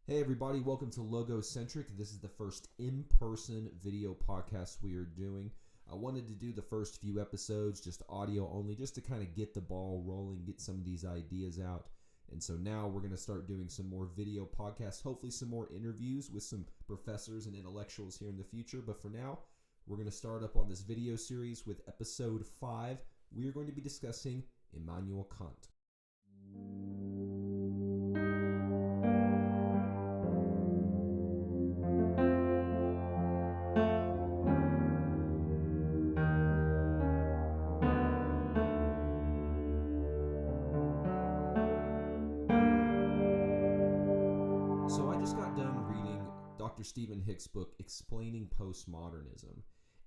Hey everybody, welcome to Logocentric. This is the first in-person video podcast we are doing. I wanted to do the first few episodes just audio only, just to kind of get the ball rolling, get some of these ideas out. And so now we're going to start doing some more video podcasts, hopefully some more interviews with some professors and intellectuals here in the future. But for now, we're going to start up on this video series with episode 5. We are going to be discussing Immanuel Kant. So I just got done reading Dr. Stephen Hick's book, Explaining Postmodernism.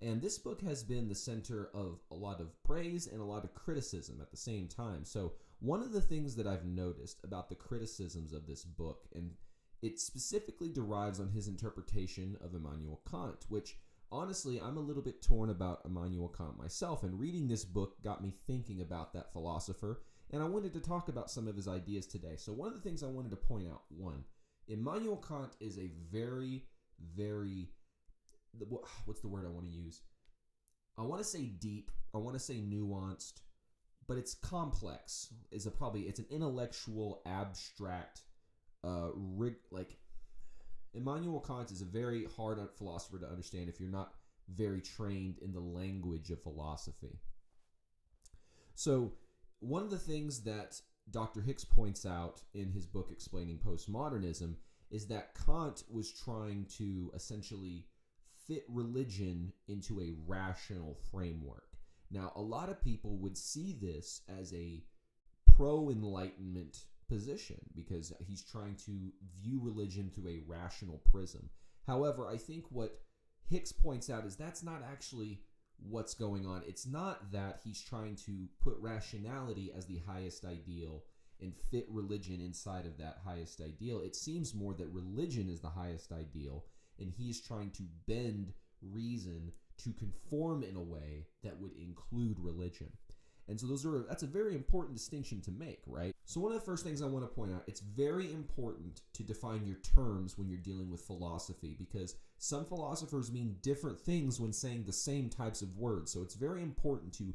And this book has been the center of a lot of praise and a lot of criticism at the same time. So one of the things that I've noticed about the criticisms of this book, and it specifically derives on his interpretation of Immanuel Kant, which honestly, I'm a little bit torn about Immanuel Kant myself. And reading this book got me thinking about that philosopher. And I wanted to talk about some of his ideas today. So one of the things I wanted to point out, one, Immanuel Kant is a very, what's the word I want to use? I want to say deep, I want to say nuanced, but it's complex. It's an intellectual, abstract, Immanuel Kant is a very hard philosopher to understand if you're not very trained in the language of philosophy. So one of the things that Dr. Hicks points out in his book Explaining Postmodernism is that Kant was trying to essentially fit religion into a rational framework. Now, a lot of people would see this as a pro-Enlightenment position because he's trying to view religion through a rational prism. However, I think what Hicks points out is that's not actually what's going on. It's not that he's trying to put rationality as the highest ideal and fit religion inside of that highest ideal. It seems more that religion is the highest ideal, and he's trying to bend reason to conform in a way that would include religion. And so that's a very important distinction to make, right? So one of the first things I want to point out, it's very important to define your terms when you're dealing with philosophy, because some philosophers mean different things when saying the same types of words. So it's very important to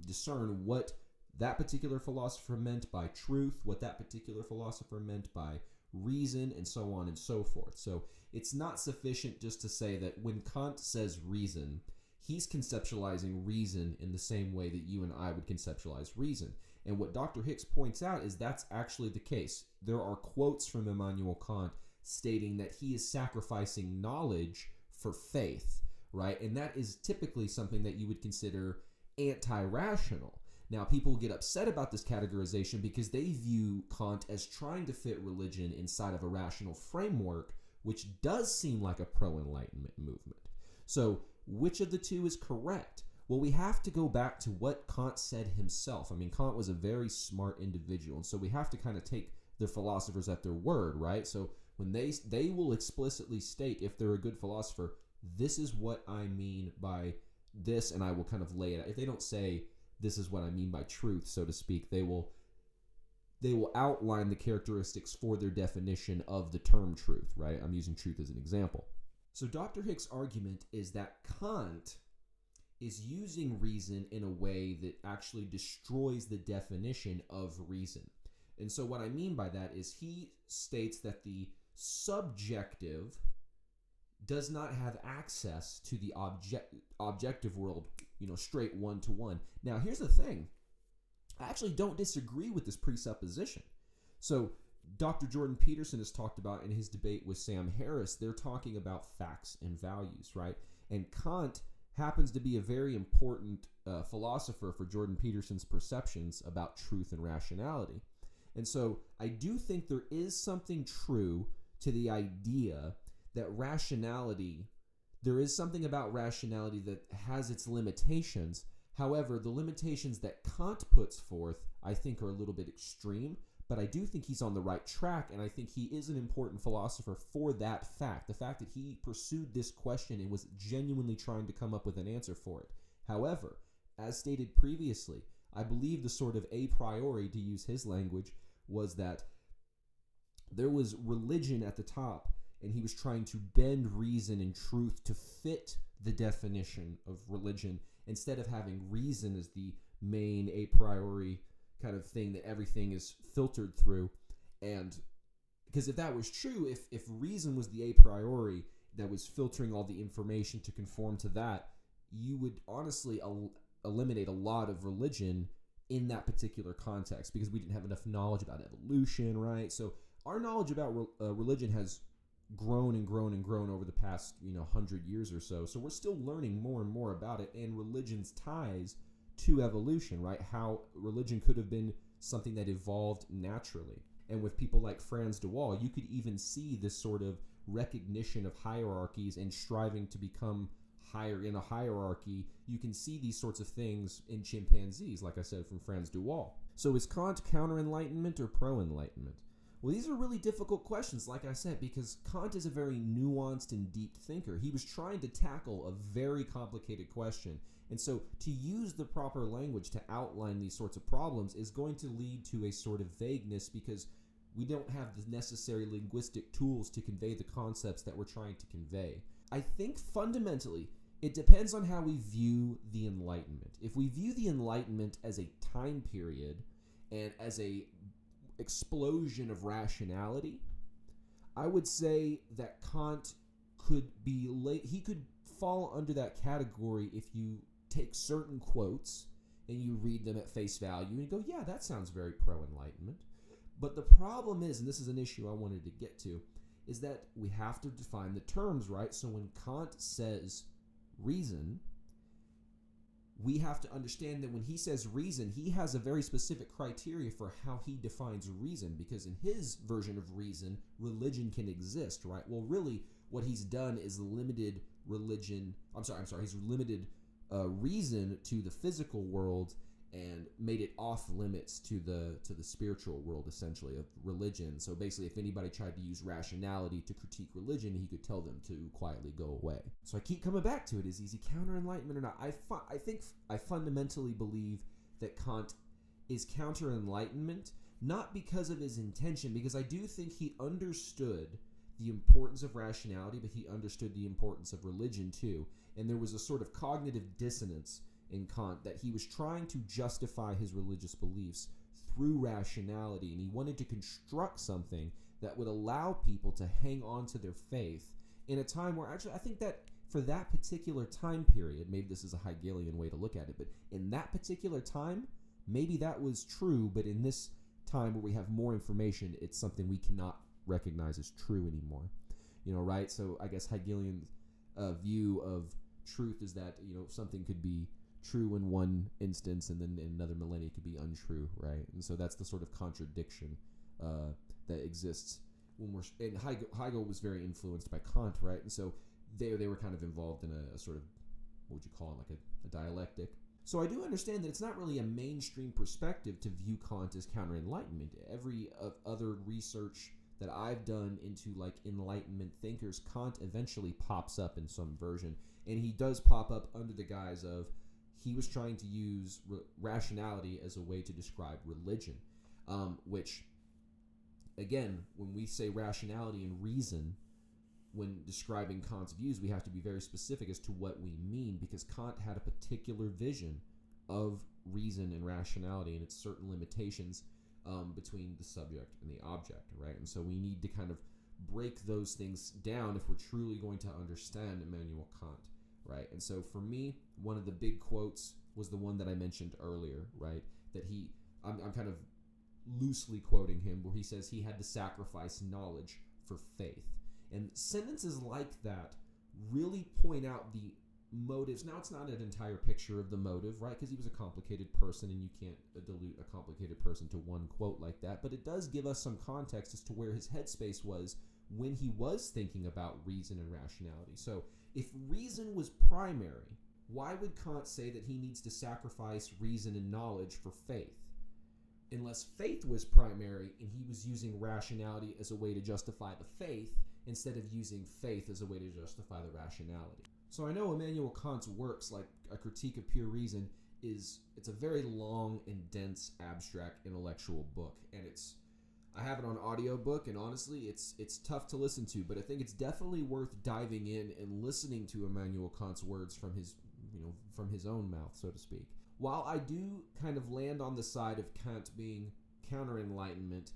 discern what that particular philosopher meant by truth, what that particular philosopher meant by reason, and so on and so forth. So it's not sufficient just to say that when Kant says reason, he's conceptualizing reason in the same way that you and I would conceptualize reason. And what Dr. Hicks points out is that's actually the case. There are quotes from Immanuel Kant stating that he is sacrificing knowledge for faith, right? And that is typically something that you would consider anti-rational. Now, people get upset about this categorization because they view Kant as trying to fit religion inside of a rational framework, which does seem like a pro-Enlightenment movement. So which of the two is correct? Well, we have to go back to what Kant said himself. I mean, Kant was a very smart individual, and so we have to kind of take the philosophers at their word, right? So when they will explicitly state, if they're a good philosopher, this is what I mean by this, and I will kind of lay it out. If they don't say, this is what I mean by truth, so to speak, they will outline the characteristics for their definition of the term truth, right? I'm using truth as an example. So Dr. Hick's argument is that Kant is using reason in a way that actually destroys the definition of reason. And so what I mean by that is he states that the subjective does not have access to the objective world, straight one-to-one. Now, here's the thing. I actually don't disagree with this presupposition. So Dr. Jordan Peterson has talked about in his debate with Sam Harris, they're talking about facts and values, right? And Kant happens to be a very important philosopher for Jordan Peterson's perceptions about truth and rationality. And so I do think there is something true to the idea that there is something about rationality that has its limitations. However, the limitations that Kant puts forth, I think, are a little bit extreme, but I do think he's on the right track, and I think he is an important philosopher for that fact, the fact that he pursued this question and was genuinely trying to come up with an answer for it. However, as stated previously, I believe the sort of a priori, to use his language, was that there was religion at the top, and he was trying to bend reason and truth to fit the definition of religion, instead of having reason as the main a priori kind of thing that everything is filtered through. And because if that was true, if reason was the a priori that was filtering all the information to conform to that, you would honestly eliminate a lot of religion in that particular context, because we didn't have enough knowledge about evolution, right? So our knowledge about religion has grown and grown and grown over the past 100 years or so. So we're still learning more and more about it, and religion's ties to evolution, right? How religion could have been something that evolved naturally. And with people like Franz de Waal, you could even see this sort of recognition of hierarchies and striving to become higher in a hierarchy. You can see these sorts of things in chimpanzees, like I said, from Franz de Waal. So is Kant counter-enlightenment or pro-enlightenment? Well, these are really difficult questions, like I said, because Kant is a very nuanced and deep thinker. He was trying to tackle a very complicated question. And so to use the proper language to outline these sorts of problems is going to lead to a sort of vagueness, because we don't have the necessary linguistic tools to convey the concepts that we're trying to convey. I think fundamentally, it depends on how we view the Enlightenment. If we view the Enlightenment as a time period and as a explosion of rationality, I would say that Kant could be he could fall under that category if you take certain quotes and you read them at face value and you go, yeah, that sounds very pro-Enlightenment. But the problem is, and this is an issue I wanted to get to, is that we have to define the terms, right? So when Kant says reason, we have to understand that when he says reason, he has a very specific criteria for how he defines reason, because in his version of reason, religion can exist, right? Well, really, what he's done is limited religion. He's limited reason to the physical world and made it off limits to the spiritual world, essentially, of religion. So basically, if anybody tried to use rationality to critique religion, he could tell them to quietly go away. So I keep coming back to it. Is he counter-enlightenment or not? I think I fundamentally believe that Kant is counter-enlightenment, not because of his intention, because I do think he understood the importance of rationality, but he understood the importance of religion too. And there was a sort of cognitive dissonance in Kant that he was trying to justify his religious beliefs through rationality, and he wanted to construct something that would allow people to hang on to their faith in a time where, actually, I think that for that particular time period, maybe this is a Hegelian way to look at it, but in that particular time, maybe that was true, but in this time where we have more information, it's something we cannot recognize as true anymore. Right? So I guess Hegelian view of truth is that, something could be true in one instance and then in another millennia could be untrue, right? And so that's the sort of contradiction that exists when we're. And Hegel was very influenced by Kant, right? And so they were kind of involved in a sort of, what would you call it, like a dialectic. So I do understand that it's not really a mainstream perspective to view Kant as counter-enlightenment. Every other research that I've done into like Enlightenment thinkers, Kant eventually pops up in some version, and he does pop up under the guise of he was trying to use rationality as a way to describe religion, which, again, when we say rationality and reason, when describing Kant's views, we have to be very specific as to what we mean, because Kant had a particular vision of reason and rationality and its certain limitations between the subject and the object, right? And so we need to kind of break those things down if we're truly going to understand Immanuel Kant, right? And so for me, one of the big quotes was the one that I mentioned earlier, right? That I'm kind of loosely quoting him, where he says he had to sacrifice knowledge for faith. And sentences like that really point out the motives. Now, it's not an entire picture of the motive, right? Because he was a complicated person, and you can't dilute a complicated person to one quote like that. But it does give us some context as to where his headspace was when he was thinking about reason and rationality. So if reason was primary, why would Kant say that he needs to sacrifice reason and knowledge for faith? Unless faith was primary and he was using rationality as a way to justify the faith instead of using faith as a way to justify the rationality. So I know Immanuel Kant's works, like A Critique of Pure Reason, it's a very long and dense, abstract intellectual book, and I have it on audiobook, and honestly, it's tough to listen to, but I think it's definitely worth diving in and listening to Immanuel Kant's words from his own mouth, so to speak. While I do kind of land on the side of Kant being Counter-Enlightenment,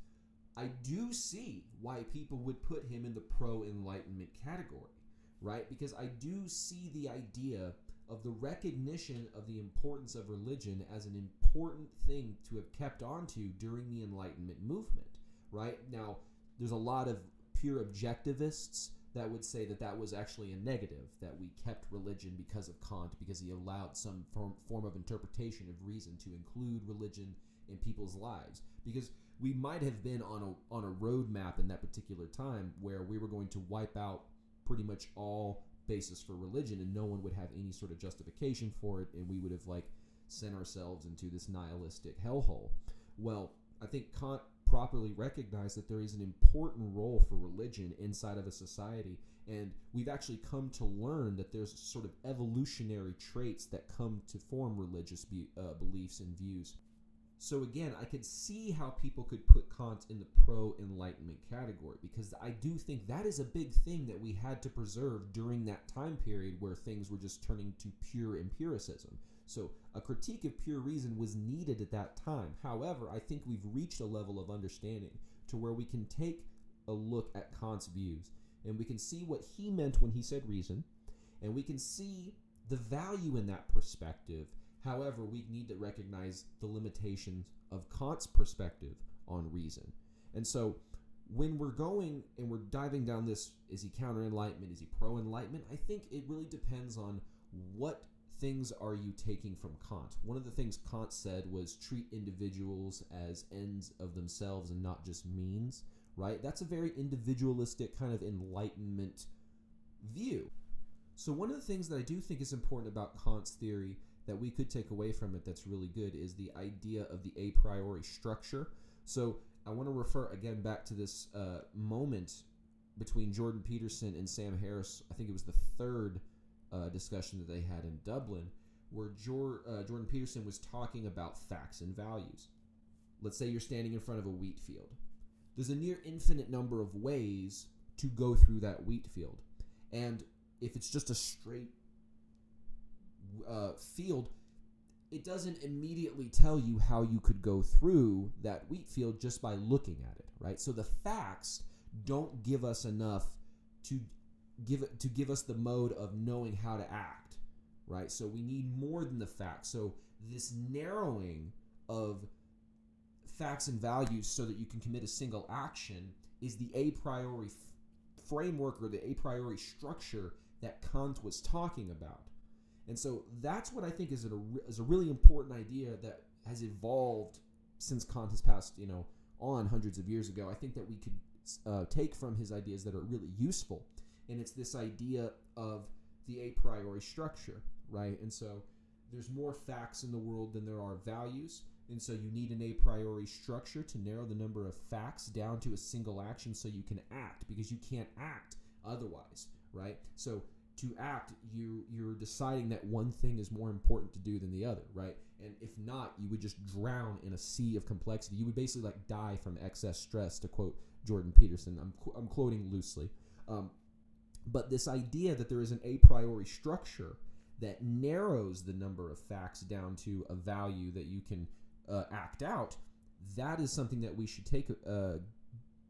I do see why people would put him in the pro-Enlightenment category, right? Because I do see the idea of the recognition of the importance of religion as an important thing to have kept onto during the Enlightenment movement, right? Now, there's a lot of pure objectivists that would say that that was actually a negative, that we kept religion because of Kant, because he allowed some form of interpretation of reason to include religion in people's lives. Because we might have been on a roadmap in that particular time where we were going to wipe out pretty much all basis for religion, and no one would have any sort of justification for it, and we would have sent ourselves into this nihilistic hellhole. Well, I think Kant properly recognized that there is an important role for religion inside of a society, and we've actually come to learn that there's sort of evolutionary traits that come to form religious beliefs and views. So again, I could see how people could put Kant in the pro-Enlightenment category, because I do think that is a big thing that we had to preserve during that time period where things were just turning to pure empiricism. So a critique of pure reason was needed at that time. However, I think we've reached a level of understanding to where we can take a look at Kant's views, and we can see what he meant when he said reason, and we can see the value in that perspective. However, we need to recognize the limitations of Kant's perspective on reason. And so when we're going and we're diving down this, is he Counter-Enlightenment, is he pro-Enlightenment? I think it really depends on what things are you taking from Kant. One of the things Kant said was treat individuals as ends of themselves and not just means, right? That's a very individualistic kind of Enlightenment view. So one of the things that I do think is important about Kant's theory that we could take away from it that's really good is the idea of the a priori structure. So I want to refer again back to this moment between Jordan Peterson and Sam Harris. I think it was the third discussion that they had in Dublin, where Jordan Peterson was talking about facts and values. Let's say you're standing in front of a wheat field. There's a near infinite number of ways to go through that wheat field. And if it's just a straight field, it doesn't immediately tell you how you could go through that wheat field just by looking at it, right? So the facts don't give us enough to give us the mode of knowing how to act, right? So we need more than the facts. So this narrowing of facts and values so that you can commit a single action is the a priori framework or the a priori structure that Kant was talking about. And so that's what I think is a really important idea that has evolved since Kant has passed, on hundreds of years ago. I think that we could take from his ideas that are really useful. And it's this idea of the a priori structure, right? And so there's more facts in the world than there are values. And so you need an a priori structure to narrow the number of facts down to a single action so you can act, because you can't act otherwise, right? So to act, you're deciding that one thing is more important to do than the other, right? And if not, you would just drown in a sea of complexity. You would basically die from excess stress, to quote Jordan Peterson. I'm quoting loosely. But this idea that there is an a priori structure that narrows the number of facts down to a value that you can act out, that is something that we should take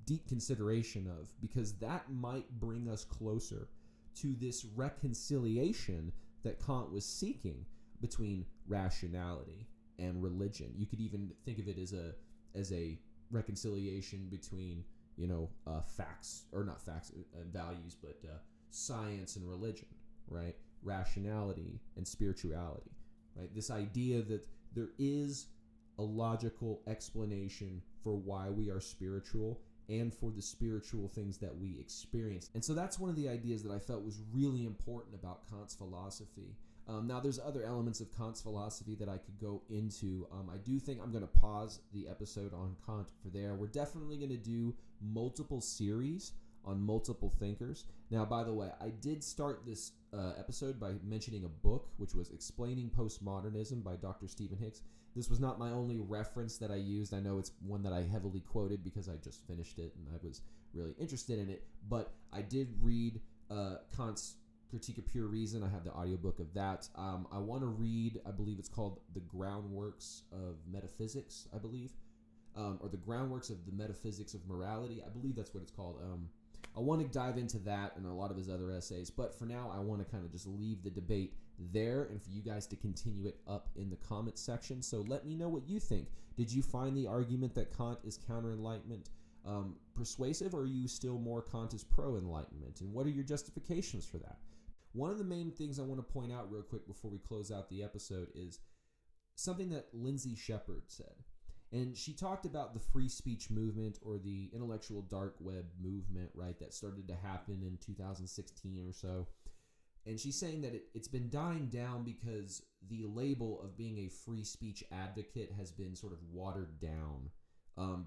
deep consideration of, because that might bring us closer to this reconciliation that Kant was seeking between rationality and religion. You could even think of it as a reconciliation between facts, or not facts and values, but science and religion, right? Rationality and spirituality, right? This idea that there is a logical explanation for why we are spiritual and for the spiritual things that we experience. And so that's one of the ideas that I felt was really important about Kant's philosophy. Now, there's other elements of Kant's philosophy that I could go into. I do think I'm going to pause the episode on Kant for there. We're definitely going to do multiple series on multiple thinkers. Now, by the way, I did start this episode by mentioning a book, which was Explaining Postmodernism by Dr. Stephen Hicks. This was not my only reference that I used. I know it's one that I heavily quoted because I just finished it and I was really interested in it. But I did read Kant's Critique of Pure Reason. I have the audiobook of that. I want to read, I believe it's called The Groundworks of Metaphysics, I believe. Or The Groundworks of the Metaphysics of Morality. I believe that's what it's called. I want to dive into that and a lot of his other essays. But for now, I want to kind of just leave the debate there and for you guys to continue it up in the comments section. So let me know what you think. Did you find the argument that Kant is counter-enlightenment persuasive, or are you still more Kant is pro-enlightenment? And what are your justifications for that? One of the main things I want to point out real quick before we close out the episode is something that Lindsay Shepard said. And she talked about the free speech movement or the intellectual dark web movement, right, that started to happen in 2016 or so. And she's saying that it's been dying down because the label of being a free speech advocate has been sort of watered down.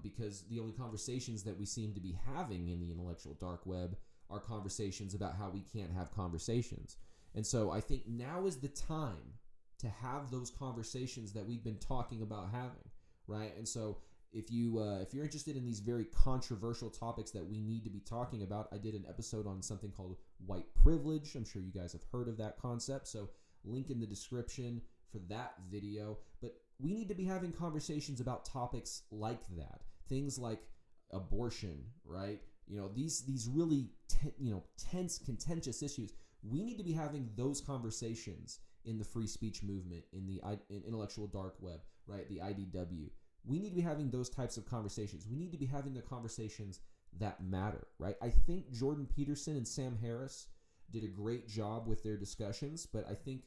Because the only conversations that we seem to be having in the intellectual dark web are conversations about how we can't have conversations. And so I think now is the time to have those conversations that we've been talking about having. Right, and so if you're interested in these very controversial topics that we need to be talking about, I did an episode on something called white privilege. I'm sure you guys have heard of that concept, so link in the description for that video. But we need to be having conversations about topics like that, things like abortion, right? You know, these really tense, contentious issues. We need to be having those conversations in the free speech movement, in the intellectual dark web, right? The IDW. We need to be having those types of conversations. We need to be having the conversations that matter, right? I think Jordan Peterson and Sam Harris did a great job with their discussions, but I think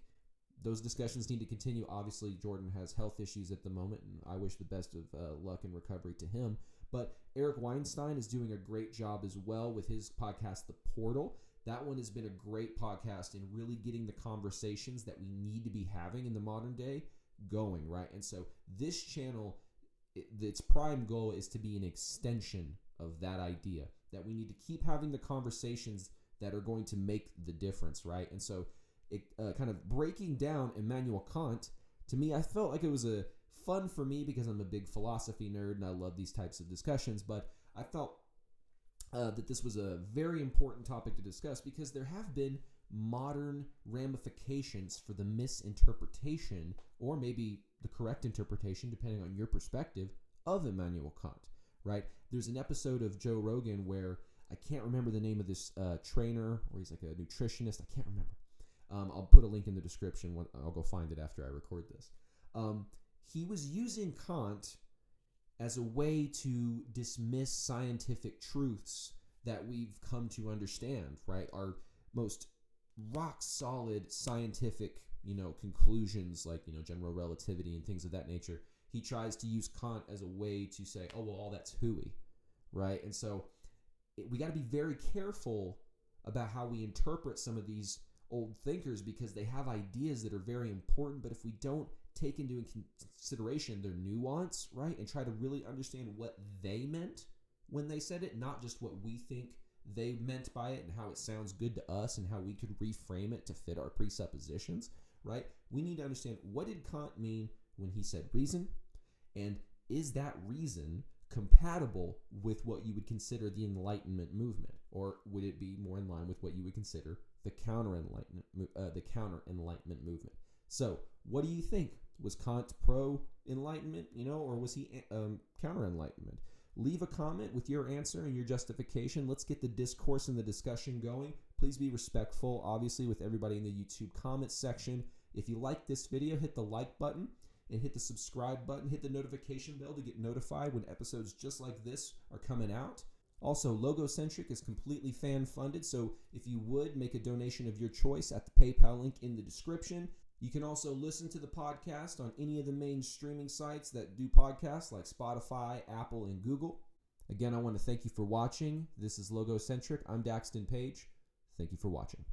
those discussions need to continue. Obviously, Jordan has health issues at the moment, and I wish the best of luck and recovery to him. But Eric Weinstein is doing a great job as well with his podcast, The Portal. That one has been a great podcast in really getting the conversations that we need to be having in the modern day going, right? And so this channel, its prime goal is to be an extension of that idea, that we need to keep having the conversations that are going to make the difference, right? And so it kind of breaking down Immanuel Kant, to me, I felt like it was a fun for me because I'm a big philosophy nerd and I love these types of discussions, but I felt that this was a very important topic to discuss because there have been modern ramifications for the misinterpretation, or maybe the correct interpretation, depending on your perspective, of Immanuel Kant, right? There's an episode of Joe Rogan where I can't remember the name of this trainer, or he's like a nutritionist. I can't remember. I'll put a link in the description. I'll go find it after I record this. He was using Kant as a way to dismiss scientific truths that we've come to understand, right? Our most rock-solid scientific, conclusions like, general relativity and things of that nature. He tries to use Kant as a way to say, oh, well, all that's hooey, right? And so we got to be very careful about how we interpret some of these old thinkers because they have ideas that are very important, but if we don't take into consideration their nuance, right, and try to really understand what they meant when they said it, not just what we think they meant by it and how it sounds good to us and how we could reframe it to fit our presuppositions, right? We need to understand, what did Kant mean when he said reason, and is that reason compatible with what you would consider the Enlightenment movement, or would it be more in line with what you would consider the Counter-Enlightenment movement? So, what do you think? Was Kant pro-Enlightenment, or was he Counter-Enlightenment? Leave a comment with your answer and your justification. Let's get the discourse and the discussion going. Please be respectful, obviously, with everybody in the YouTube comments section. If you like this video, hit the like button and hit the subscribe button. Hit the notification bell to get notified when episodes just like this are coming out. Also, Logocentric is completely fan-funded, so if you would, make a donation of your choice at the PayPal link in the description. You can also listen to the podcast on any of the main streaming sites that do podcasts like Spotify, Apple, and Google. Again, I want to thank you for watching. This is Logocentric. I'm Daxton Page. Thank you for watching.